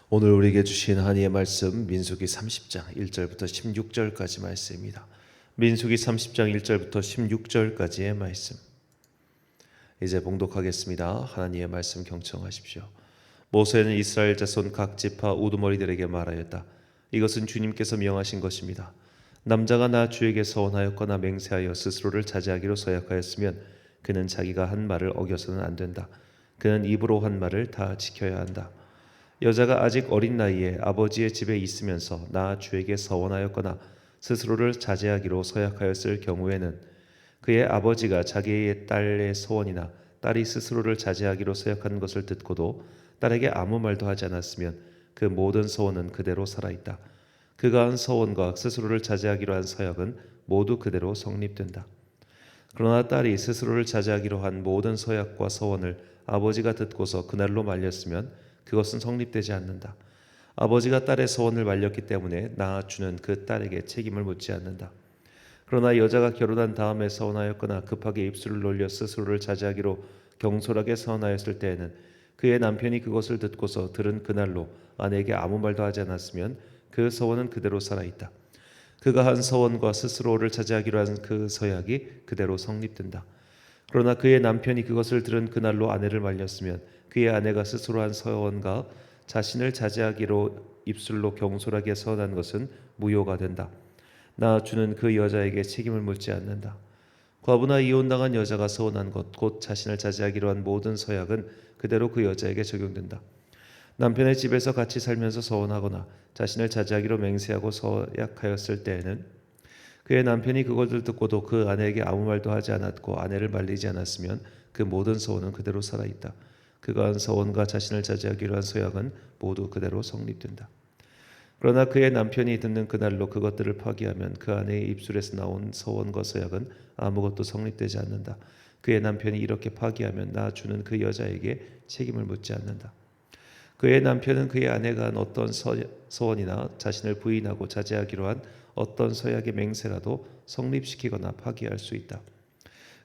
오늘 우리에게 주신 하나님의 말씀 민수기 30장 1절부터 16절까지 말씀입니다. 민수기 30장 1절부터 16절까지의 말씀. 이제 봉독하겠습니다. 하나님의 말씀 경청하십시오. 모세는 이스라엘 자손 각 지파 우두머리들에게 말하였다. 이것은 주님께서 명하신 것입니다. 남자가 나 주에게 서원하였거나 맹세하여 스스로를 자제하기로 서약하였으면 그는 자기가 한 말을 어겨서는 안 된다. 그는 입으로 한 말을 다 지켜야 한다. 여자가 아직 어린 나이에 아버지의 집에 있으면서 나 주에게 서원하였거나 스스로를 자제하기로 서약하였을 경우에는 그의 아버지가 자기의 딸의 서원이나 딸이 스스로를 자제하기로 서약한 것을 듣고도 딸에게 아무 말도 하지 않았으면 그 모든 서원은 그대로 살아있다. 그가 한 서원과 스스로를 자제하기로 한 서약은 모두 그대로 성립된다. 그러나 딸이 스스로를 자제하기로 한 모든 서약과 서원을 아버지가 듣고서 그날로 말렸으면 그것은 성립되지 않는다. 아버지가 딸의 서원을 말렸기 때문에 낳아주는 그 딸에게 책임을 묻지 않는다. 그러나 여자가 결혼한 다음에 서원하였거나 급하게 입술을 놀려 스스로를 자제하기로 경솔하게 서원하였을 때에는 그의 남편이 그것을 듣고서 들은 그날로 아내에게 아무 말도 하지 않았으면 그 서원은 그대로 살아있다. 그가 한 서원과 스스로를 자제하기로 한 그 서약이 그대로 성립된다. 그러나 그의 남편이 그것을 들은 그날로 아내를 말렸으면 그의 아내가 스스로 한 서원과 자신을 자제하기로 입술로 경솔하게 서원한 것은 무효가 된다. 낳아주는 그 여자에게 책임을 묻지 않는다. 과부나 이혼당한 여자가 서원한 것, 곧 자신을 자제하기로 한 모든 서약은 그대로 그 여자에게 적용된다. 남편의 집에서 같이 살면서 서원하거나 자신을 자제하기로 맹세하고 서약하였을 때에는 그의 남편이 그것을 듣고도 그 아내에게 아무 말도 하지 않았고 아내를 말리지 않았으면 그 모든 서원은 그대로 살아있다. 그가 한 서원과 자신을 자제하기로 한 서약은 모두 그대로 성립된다. 그러나 그의 남편이 듣는 그날로 그것들을 파기하면 그 아내의 입술에서 나온 서원과 서약은 아무것도 성립되지 않는다. 그의 남편이 이렇게 파기하면 낳아주는 그 여자에게 책임을 묻지 않는다. 그의 남편은 그의 아내가 한 어떤 서원이나 자신을 부인하고 자제하기로 한 어떤 서약의 맹세라도 성립시키거나 파기할 수 있다.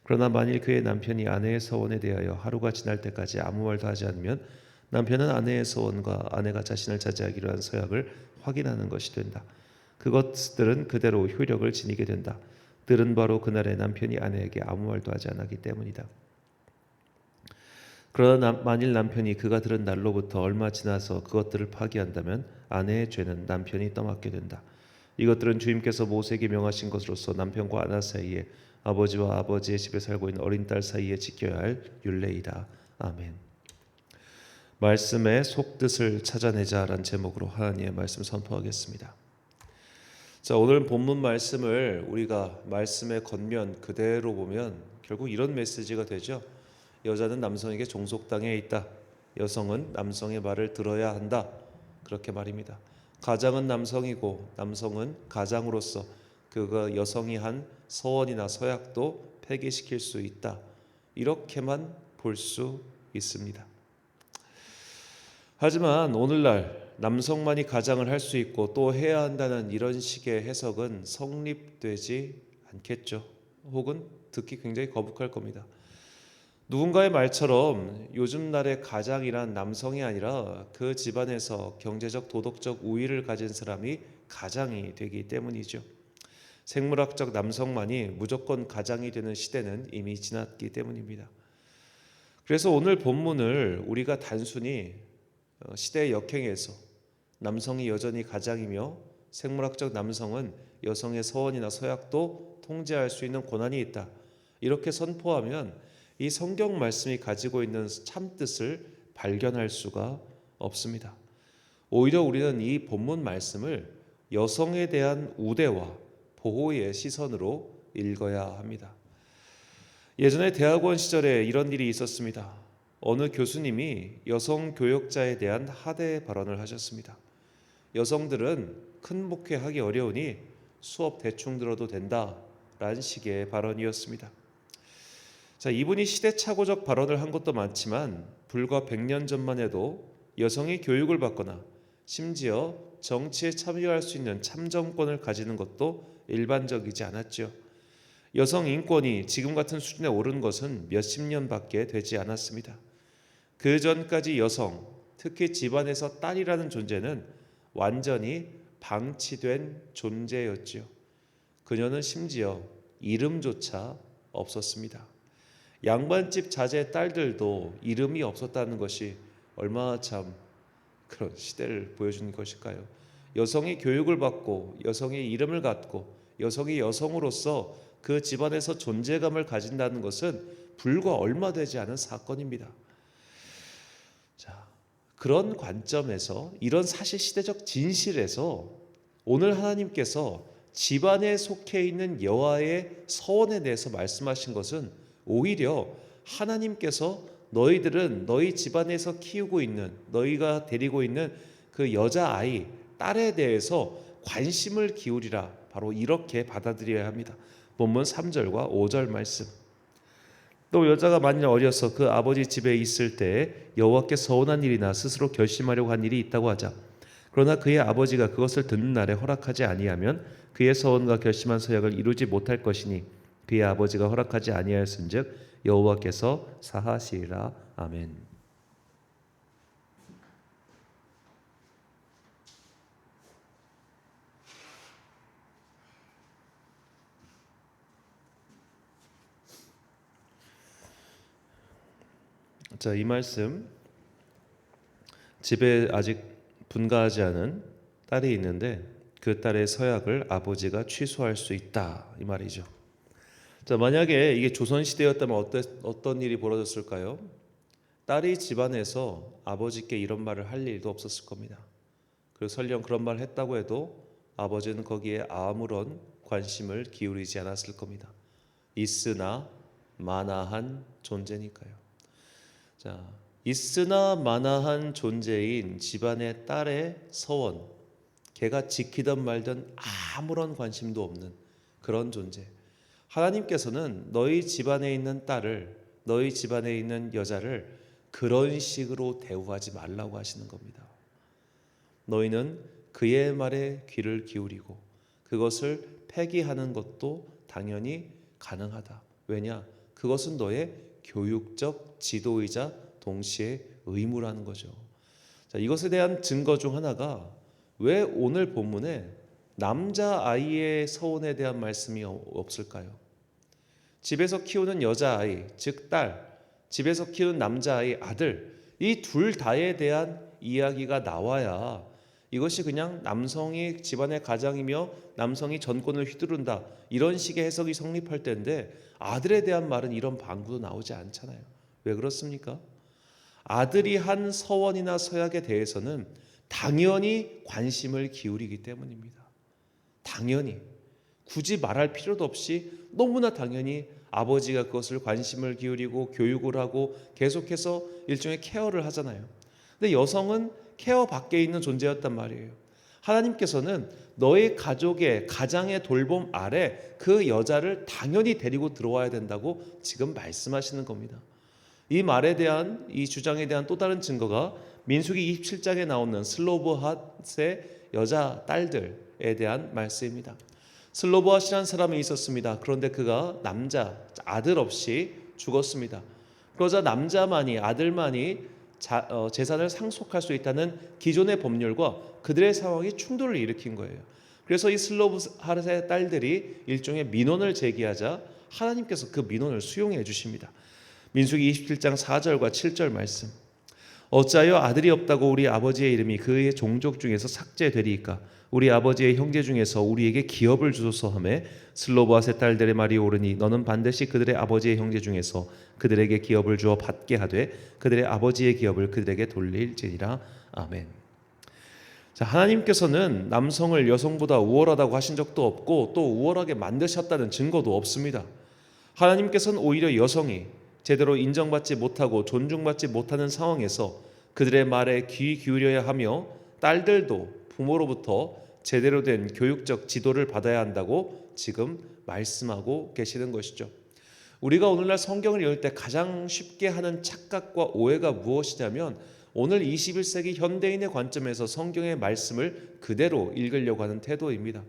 그러나 만일 그의 남편이 아내의 서원에 대하여 하루가 지날 때까지 아무 말도 하지 않으면 남편은 아내의 서원과 아내가 자신을 자제하기로 한 서약을 확인하는 것이 된다. 그것들은 그대로 효력을 지니게 된다. 들은 바로 그날에 남편이 아내에게 아무 말도 하지 않았기 때문이다. 그러나 만일 남편이 그가 들은 날로부터 얼마 지나서 그것들을 파기한다면 아내의 죄는 남편이 떠맡게 된다. 이것들은 주님께서 모세에게 명하신 것으로서 남편과 아내 사이에 아버지와 아버지의 집에 살고 있는 어린 딸 사이에 지켜야 할 율례이다. 아멘. 말씀의 속뜻을 찾아내자라는 제목으로 하나님의 말씀 선포하겠습니다. 자, 오늘 본문 말씀을 우리가 말씀의 겉면 그대로 보면 결국 이런 메시지가 되죠. 여자는 남성에게 종속당해 있다. 여성은 남성의 말을 들어야 한다. 그렇게 말입니다. 가장은 남성이고 남성은 가장으로서 그가 여성이 한 서원이나 서약도 폐기시킬 수 있다. 이렇게만 볼 수 있습니다. 하지만 오늘날 남성만이 가장을 할 수 있고 또 해야 한다는 이런 식의 해석은 성립되지 않겠죠. 혹은 듣기 굉장히 거북할 겁니다. 누군가의 말처럼 요즘 날의 가장이란 남성이 아니라 그 집안에서 경제적 도덕적 우위를 가진 사람이 가장이 되기 때문이죠. 생물학적 남성만이 무조건 가장이 되는 시대는 이미 지났기 때문입니다. 그래서 오늘 본문을 우리가 단순히 시대의 역행에서 남성이 여전히 가장이며 생물학적 남성은 여성의 서원이나 서약도 통제할 수 있는 권한이 있다. 이렇게 선포하면 이 성경 말씀이 가지고 있는 참뜻을 발견할 수가 없습니다. 오히려 우리는 이 본문 말씀을 여성에 대한 우대와 보호의 시선으로 읽어야 합니다. 예전에 대학원 시절에 이런 일이 있었습니다. 어느 교수님이 여성 교역자에 대한 하대 발언을 하셨습니다. 여성들은 큰 목회하기 어려우니 수업 대충 들어도 된다라는 식의 발언이었습니다. 자, 이분이 시대착오적 발언을 한 것도 많지만 불과 100년 전만 해도 여성이 교육을 받거나 심지어 정치에 참여할 수 있는 참정권을 가지는 것도 일반적이지 않았죠. 여성 인권이 지금 같은 수준에 오른 것은 몇십 년밖에 되지 않았습니다. 그 전까지 여성, 특히 집안에서 딸이라는 존재는 완전히 방치된 존재였지요. 그녀는 심지어 이름조차 없었습니다. 양반집 자제 딸들도 이름이 없었다는 것이 얼마나 참 그런 시대를 보여주는 것일까요? 여성이 교육을 받고 여성이 이름을 갖고 여성이 여성으로서 그 집안에서 존재감을 가진다는 것은 불과 얼마 되지 않은 사건입니다. 자, 그런 관점에서 이런 사실 시대적 진실에서 오늘 하나님께서 집안에 속해 있는 여호와의 서원에 대해서 말씀하신 것은 오히려 하나님께서 너희들은 너희 집안에서 키우고 있는 너희가 데리고 있는 그 여자아이 딸에 대해서 관심을 기울이라, 바로 이렇게 받아들여야 합니다. 본문 3절과 5절 말씀. 또 여자가 만일 어려서 그 아버지 집에 있을 때에 여호와께 서운한 일이나 스스로 결심하려고 한 일이 있다고 하자. 그러나 그의 아버지가 그것을 듣는 날에 허락하지 아니하면 그의 서원과 결심한 서약을 이루지 못할 것이니 그의 아버지가 허락하지 아니하였은즉 여호와께서 사하시리라. 아멘. 자, 이 말씀, 집에 아직 분가하지 않은 딸이 있는데 그 딸의 서약을 아버지가 취소할 수 있다, 이 말이죠. 자, 만약에 이게 조선시대였다면 어떤 일이 벌어졌을까요? 딸이 집안에서 아버지께 이런 말을 할 일도 없었을 겁니다. 그리고 설령 그런 말을 했다고 해도 아버지는 거기에 아무런 관심을 기울이지 않았을 겁니다. 있으나 마나한 존재니까요. 자, 있으나 마나한 존재인 집안의 딸의 서원, 걔가 지키던 말던 아무런 관심도 없는 그런 존재. 하나님께서는 너희 집안에 있는 딸을, 너희 집안에 있는 여자를 그런 식으로 대우하지 말라고 하시는 겁니다. 너희는 그의 말에 귀를 기울이고 그것을 폐기하는 것도 당연히 가능하다. 왜냐? 그것은 너의 교육적 지도이자 동시에 의무라는 거죠. 자, 이것에 대한 증거 중 하나가 왜 오늘 본문에 남자아이의 서원에 대한 말씀이 없을까요? 집에서 키우는 여자아이, 즉 딸, 집에서 키우는 남자아이, 아들, 이 둘 다에 대한 이야기가 나와야 이것이 그냥 남성이 집안의 가장이며 남성이 전권을 휘두른다, 이런 식의 해석이 성립할 때인데 아들에 대한 말은 이런 방구도 나오지 않잖아요. 왜 그렇습니까? 아들이 한 서원이나 서약에 대해서는 당연히 관심을 기울이기 때문입니다. 당연히, 굳이 말할 필요도 없이 너무나 당연히 아버지가 그것을 관심을 기울이고 교육을 하고 계속해서 일종의 케어를 하잖아요. 근데 여성은 케어 밖에 있는 존재였단 말이에요. 하나님께서는 너의 가족의 가장의 돌봄 아래 그 여자를 당연히 데리고 들어와야 된다고 지금 말씀하시는 겁니다. 이 말에 대한, 이 주장에 대한 또 다른 증거가 민수기 27장에 나오는 슬로보핫의 여자 딸들에 대한 말씀입니다. 슬로보핫이라는 사람이 있었습니다. 그런데 그가 남자, 아들 없이 죽었습니다. 그러자 남자만이, 아들만이 재산을 상속할 수 있다는 기존의 법률과 그들의 상황이 충돌을 일으킨 거예요. 그래서 이 슬로보핫의 딸들이 일종의 민원을 제기하자 하나님께서 그 민원을 수용해 주십니다. 민수기 27장 4절과 7절 말씀. 어찌하여 아들이 없다고 우리 아버지의 이름이 그의 종족 중에서 삭제되리이까? 우리 아버지의 형제 중에서 우리에게 기업을 주소서 하매 슬로보핫의 딸들의 말이 옳으니 너는 반드시 그들의 아버지의 형제 중에서 그들에게 기업을 주어 받게 하되 그들의 아버지의 기업을 그들에게 돌릴지니라. 아멘. 자, 하나님께서는 남성을 여성보다 우월하다고 하신 적도 없고 또 우월하게 만드셨다는 증거도 없습니다. 하나님께서는 오히려 여성이 제대로 인정받지 못하고 존중받지 못하는 상황에서 그들의 말에 귀 기울여야 하며 딸들도 부모로부터 제대로 된 교육적 지도를 받아야 한다고 지금 말씀하고 계시는 것이죠. 우리가 오늘날 성경을 읽을 때 가장 쉽게 하는 착각과 오해가 무엇이냐면 오늘 21세기 현대인의 관점에서 성경의 말씀을 그대로 읽으려고 하는 태도입니다.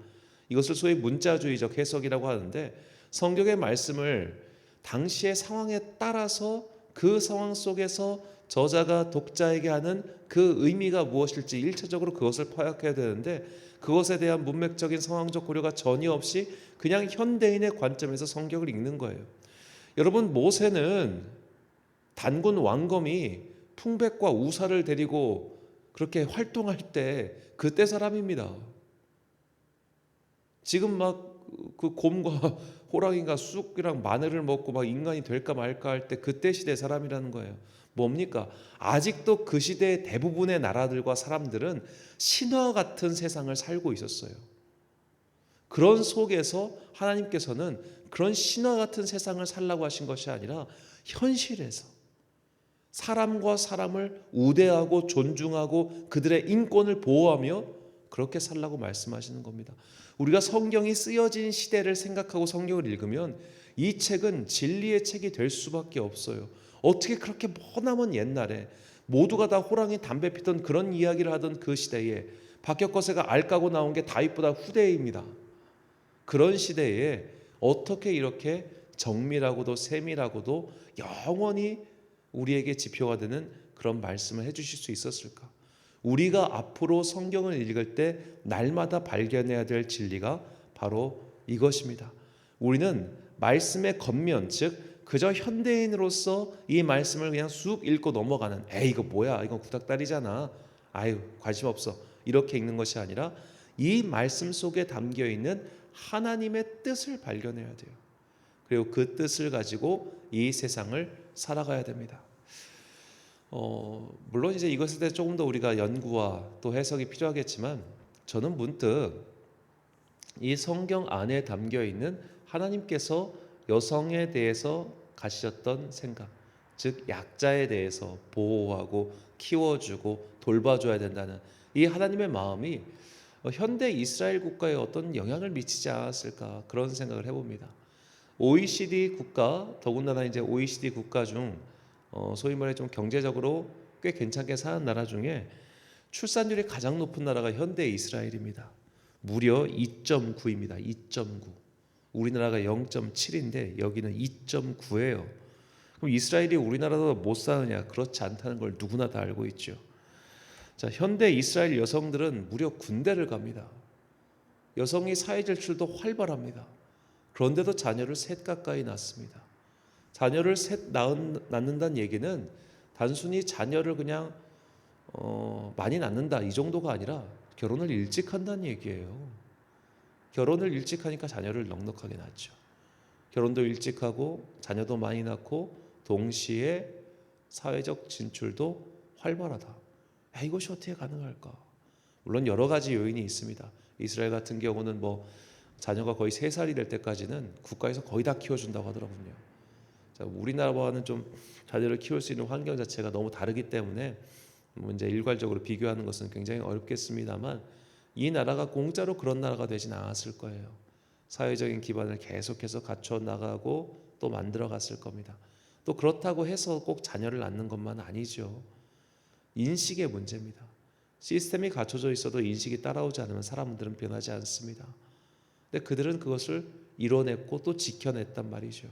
이것을 소위 문자주의적 해석이라고 하는데 성경의 말씀을 당시의 상황에 따라서 그 상황 속에서 저자가 독자에게 하는 그 의미가 무엇일지 1차적으로 그것을 파악해야 되는데 그것에 대한 문맥적인 상황적 고려가 전혀 없이 그냥 현대인의 관점에서 성경을 읽는 거예요. 여러분, 모세는 단군 왕검이 풍백과 우사를 데리고 그렇게 활동할 때 그때 사람입니다. 지금 막 그 곰과 호랑이가 쑥이랑 마늘을 먹고 막 인간이 될까 말까 할 때 그때 시대 사람이라는 거예요. 뭡니까? 아직도 그 시대의 대부분의 나라들과 사람들은 신화 같은 세상을 살고 있었어요. 그런 속에서 하나님께서는 그런 신화 같은 세상을 살라고 하신 것이 아니라 현실에서 사람과 사람을 우대하고 존중하고 그들의 인권을 보호하며 그렇게 살라고 말씀하시는 겁니다. 우리가 성경이 쓰여진 시대를 생각하고 성경을 읽으면 이 책은 진리의 책이 될 수밖에 없어요. 어떻게 그렇게 머나먼 옛날에 모두가 다 호랑이 담배 피던 그런 이야기를 하던 그 시대에 박혁거세가 알 까고 나온 게 다윗보다 후대입니다. 그런 시대에 어떻게 이렇게 정밀하고도 세밀하고도 영원히 우리에게 지표가 되는 그런 말씀을 해주실 수 있었을까? 우리가 앞으로 성경을 읽을 때 날마다 발견해야 될 진리가 바로 이것입니다. 우리는 말씀의 겉면, 즉 그저 현대인으로서 이 말씀을 그냥 쑥 읽고 넘어가는 에이 이거 뭐야 이건 구닥다리잖아 아유 관심 없어 이렇게 읽는 것이 아니라 이 말씀 속에 담겨있는 하나님의 뜻을 발견해야 돼요. 그리고 그 뜻을 가지고 이 세상을 살아가야 됩니다. 물론 이제 이것에 대해 조금 더 우리가 연구와 또 해석이 필요하겠지만 저는 문득 이 성경 안에 담겨 있는 하나님께서 여성에 대해서 가지셨던 생각, 즉 약자에 대해서 보호하고 키워주고 돌봐줘야 된다는 이 하나님의 마음이 현대 이스라엘 국가에 어떤 영향을 미치지 않았을까 그런 생각을 해봅니다. OECD 국가, 더군다나 이제 OECD 국가 중 소위 말해 좀 경제적으로 꽤 괜찮게 사는 나라 중에 출산율이 가장 높은 나라가 현대 이스라엘입니다. 무려 2.9입니다. 2.9. 우리나라가 0.7인데 여기는 2.9예요. 그럼 이스라엘이 우리나라보다 못 사느냐? 그렇지 않다는 걸 누구나 다 알고 있죠. 자, 현대 이스라엘 여성들은 무려 군대를 갑니다. 여성의 사회 질출도 활발합니다. 그런데도 자녀를 셋 가까이 낳습니다. 자녀를 셋 낳는다는 얘기는 단순히 자녀를 그냥 많이 낳는다 이 정도가 아니라 결혼을 일찍 한다는 얘기예요. 결혼을 일찍 하니까 자녀를 넉넉하게 낳죠. 결혼도 일찍 하고 자녀도 많이 낳고 동시에 사회적 진출도 활발하다. 이것이 어떻게 가능할까? 물론 여러 가지 요인이 있습니다. 이스라엘 같은 경우는 뭐 자녀가 거의 3살이 될 때까지는 국가에서 거의 다 키워준다고 하더라고요. 자, 우리나라와는 좀 자녀를 키울 수 있는 환경 자체가 너무 다르기 때문에 이제 일괄적으로 비교하는 것은 굉장히 어렵겠습니다만 이 나라가 공짜로 그런 나라가 되진 않았을 거예요. 사회적인 기반을 계속해서 갖춰 나가고 또 만들어 갔을 겁니다. 또 그렇다고 해서 꼭 자녀를 낳는 것만 아니죠. 인식의 문제입니다. 시스템이 갖춰져 있어도 인식이 따라오지 않으면 사람들은 변하지 않습니다. 근데 그들은 그것을 이뤄냈고 또 지켜냈단 말이죠.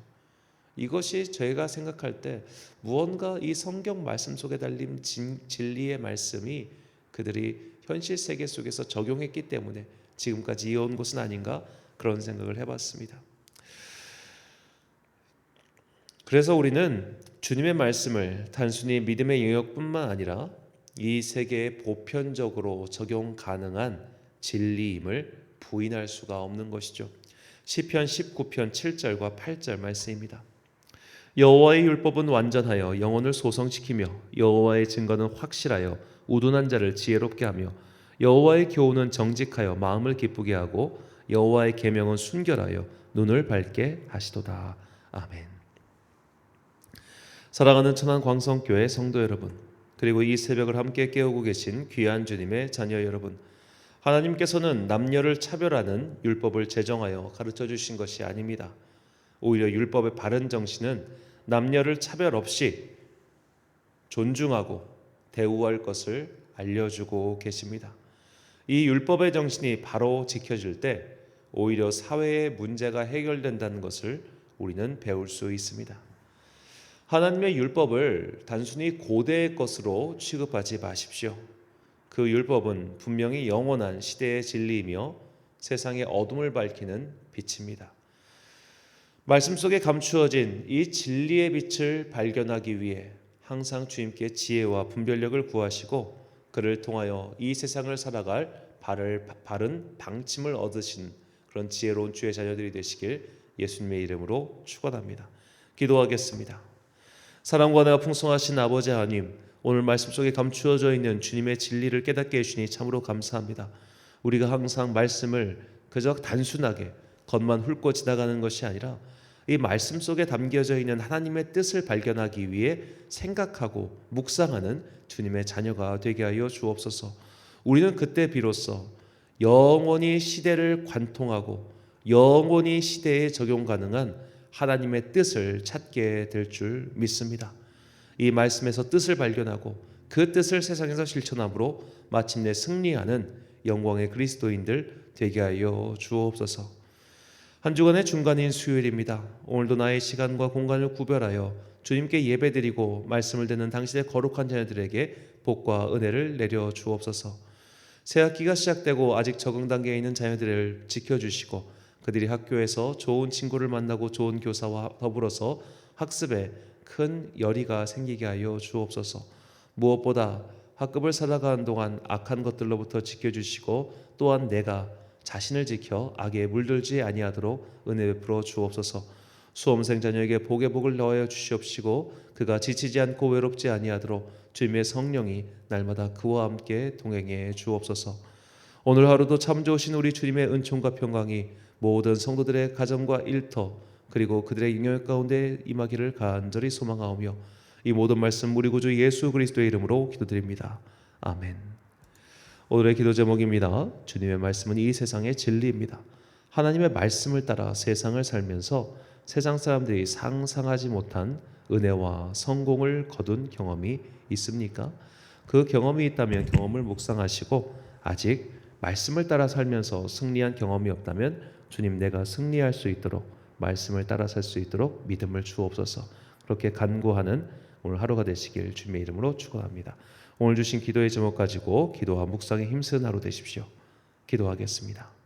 이것이 저희가 생각할 때 무언가 이 성경 말씀 속에 달린 진리의 말씀이 그들이 현실 세계 속에서 적용했기 때문에 지금까지 이어온 것은 아닌가 그런 생각을 해봤습니다. 그래서 우리는 주님의 말씀을 단순히 믿음의 영역뿐만 아니라 이 세계에 보편적으로 적용 가능한 진리임을 부인할 수가 없는 것이죠. 시편 19편 7절과 8절 말씀입니다. 여호와의 율법은 완전하여 영혼을 소성시키며 여호와의 증거는 확실하여 우둔한 자를 지혜롭게 하며 여호와의 교훈은 정직하여 마음을 기쁘게 하고 여호와의 계명은 순결하여 눈을 밝게 하시도다. 아멘. 사랑하는 천안광성교회 성도 여러분, 그리고 이 새벽을 함께 깨우고 계신 귀한 주님의 자녀 여러분, 하나님께서는 남녀를 차별하는 율법을 제정하여 가르쳐 주신 것이 아닙니다. 오히려 율법의 바른 정신은 남녀를 차별 없이 존중하고 대우할 것을 알려주고 계십니다. 이 율법의 정신이 바로 지켜질 때 오히려 사회의 문제가 해결된다는 것을 우리는 배울 수 있습니다. 하나님의 율법을 단순히 고대의 것으로 취급하지 마십시오. 그 율법은 분명히 영원한 시대의 진리이며 세상의 어둠을 밝히는 빛입니다. 말씀 속에 감추어진 이 진리의 빛을 발견하기 위해 항상 주님께 지혜와 분별력을 구하시고 그를 통하여 이 세상을 살아갈 바른 방침을 얻으신 그런 지혜로운 주의 자녀들이 되시길 예수님의 이름으로 축원합니다. 기도하겠습니다. 사랑과 은혜가 풍성하신 아버지 하나님, 오늘 말씀 속에 감추어져 있는 주님의 진리를 깨닫게 해주시니 참으로 감사합니다. 우리가 항상 말씀을 그저 단순하게 겉만 훑고 지나가는 것이 아니라 이 말씀 속에 담겨져 있는 하나님의 뜻을 발견하기 위해 생각하고 묵상하는 주님의 자녀가 되게 하여 주옵소서. 우리는 그때 비로소 영원히 시대를 관통하고 영원히 시대에 적용 가능한 하나님의 뜻을 찾게 될 줄 믿습니다. 이 말씀에서 뜻을 발견하고 그 뜻을 세상에서 실천함으로 마침내 승리하는 영광의 그리스도인들 되게 하여 주옵소서. 한 주간의 중간인 수요일입니다. 오늘도 나의 시간과 공간을 구별하여 주님께 예배드리고 말씀을 듣는 당신의 거룩한 자녀들에게 복과 은혜를 내려 주옵소서. 새학기가 시작되고 아직 적응 단계에 있는 자녀들을 지켜주시고 그들이 학교에서 좋은 친구를 만나고 좋은 교사와 더불어서 학습에 큰 열의가 생기게 하여 주옵소서. 무엇보다 학급을 살아가는 동안 악한 것들로부터 지켜주시고 또한 내가 자신을 지켜 악에 물들지 아니하도록 은혜 베풀어 주옵소서. 수험생 자녀에게 복의 복을 넣어 주시옵시고 그가 지치지 않고 외롭지 아니하도록 주님의 성령이 날마다 그와 함께 동행해 주옵소서. 오늘 하루도 참 좋으신 우리 주님의 은총과 평강이 모든 성도들의 가정과 일터 그리고 그들의 영역 가운데 임하기를 간절히 소망하오며 이 모든 말씀 우리 구주 예수 그리스도의 이름으로 기도드립니다. 아멘. 오늘의 기도 제목입니다. 주님의 말씀은 이 세상의 진리입니다. 하나님의 말씀을 따라 세상을 살면서 세상 사람들이 상상하지 못한 은혜와 성공을 거둔 경험이 있습니까? 그 경험이 있다면 경험을 묵상하시고 아직 말씀을 따라 살면서 승리한 경험이 없다면 주님 내가 승리할 수 있도록 말씀을 따라 살 수 있도록 믿음을 주옵소서. 그렇게 간구하는 오늘 하루가 되시길 주님의 이름으로 축원합니다. 오늘 주신 기도의 제목 가지고 기도와 묵상에 힘쓰는 하루 되십시오. 기도하겠습니다.